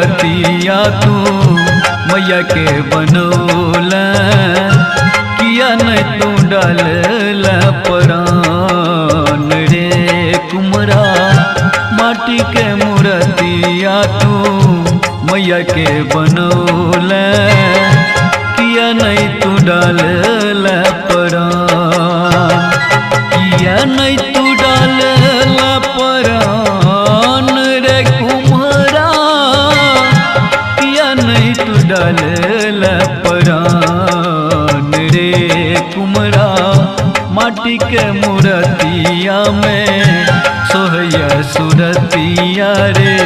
मूर्तिया तू मैया के बनौल, किया नहीं तू डालल परान रे कुमरा। माटी के मूर्तिया तू मैया के बनौल, किया नहीं तू डालल परान, किया नहीं तू डालल परान रे कुम्हरा, किया नहीं तू डालल परान रे कुम्हरा। माटी के मूर्तिया में सोहया सुरतिया रे,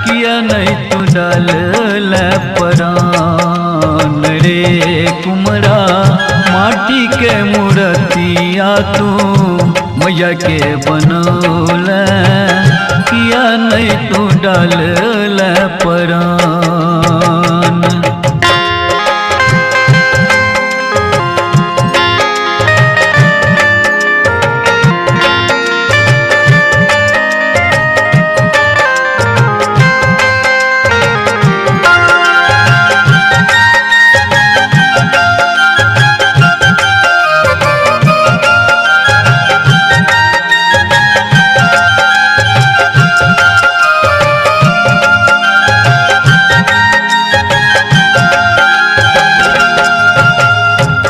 किया नहीं तू डालल परान रे कुम्हरा। माटी के मूर्तिया तू मैया के बनौल, किया नहीं तू डालल परान।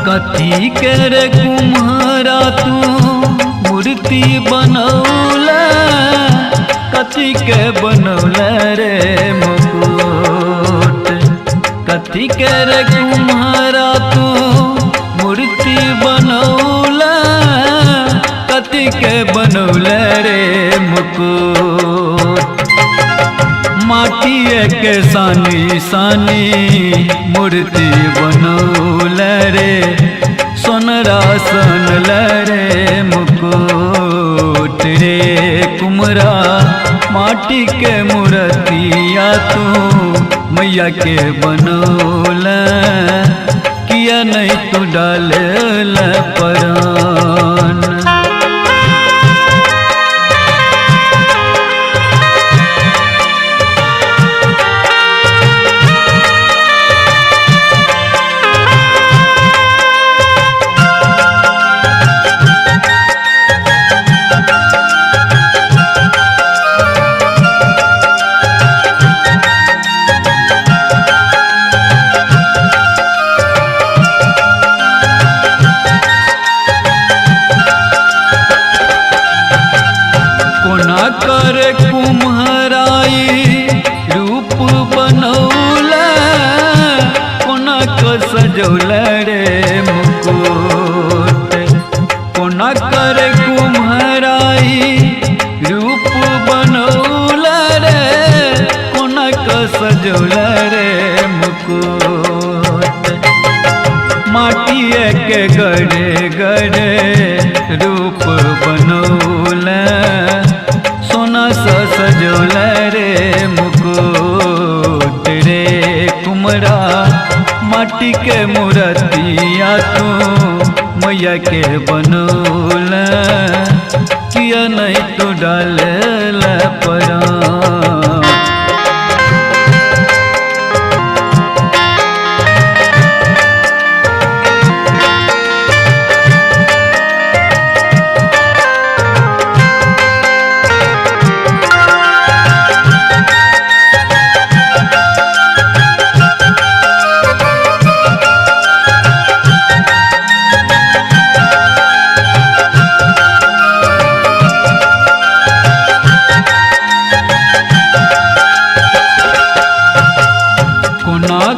कथी के रे कुम्हारा तू मूर्ति बनौल, कथी के बनौल रे मुकुट। कथी के रे कुम्हारा तू मूर्ति बनौल, कथी के बनौल रे मुकुट। माटिए के सानी सानी मूर्ति बनौल रे, सोनरा सनल रे मुकुट रे कुम्हरा। माटी के मूर्तिया तू मैया के बनौल, किया नहीं तू डालल परान। कर कुम्हराई रूप बनौल, कोना क सजौल रे मुकुट। कोना कर कुम्हराई रूप बनौल रे, कोना क सजौल रे मुकुट। माटिए के गड़े गड़े रूप बनौल, सोना सा सजौल रे मुकुट रे कुम्हरा। माटी के मूर्तिया तू मैया के बनौल, किया नहीं तू डालल परान।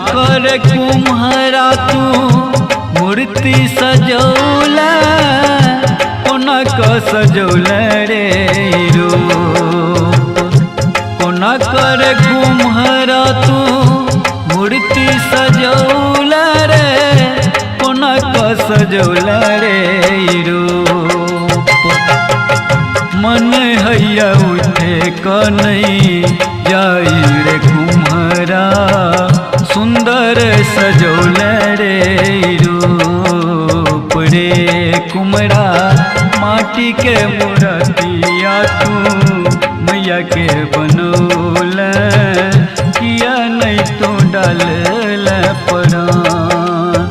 कर कुम्हारा तू मूर्ति सजौल, कोना क सजौल रे रूप। कोना कर कुम्हारा तू मूर्ति सजौल रे, कोना क सजौल रे रूप। मन हैया उठे कन्हई जाई रे कुम्हारा, सुंदर सजौल रे रूप रे कुम्हरा। माटी के मूर्तिया तू मैया के बनौल, किया डालल परान।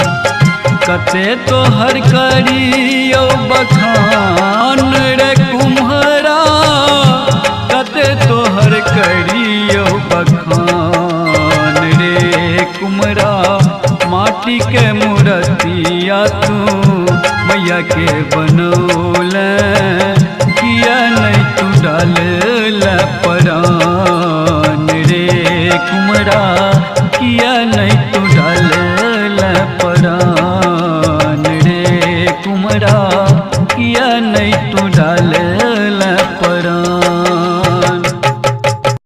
कते तोहर करियो बखान रे कुम्हरा, कते तोहर करियो बखान रे कुम्हरा। माटी के मूर्तिया तू मैया के बनौल, किया नहीं तू डालल परान रे कुम्हरा, किया नहीं तू डालल परान रे कुम्हरा, किया नहीं तू डालल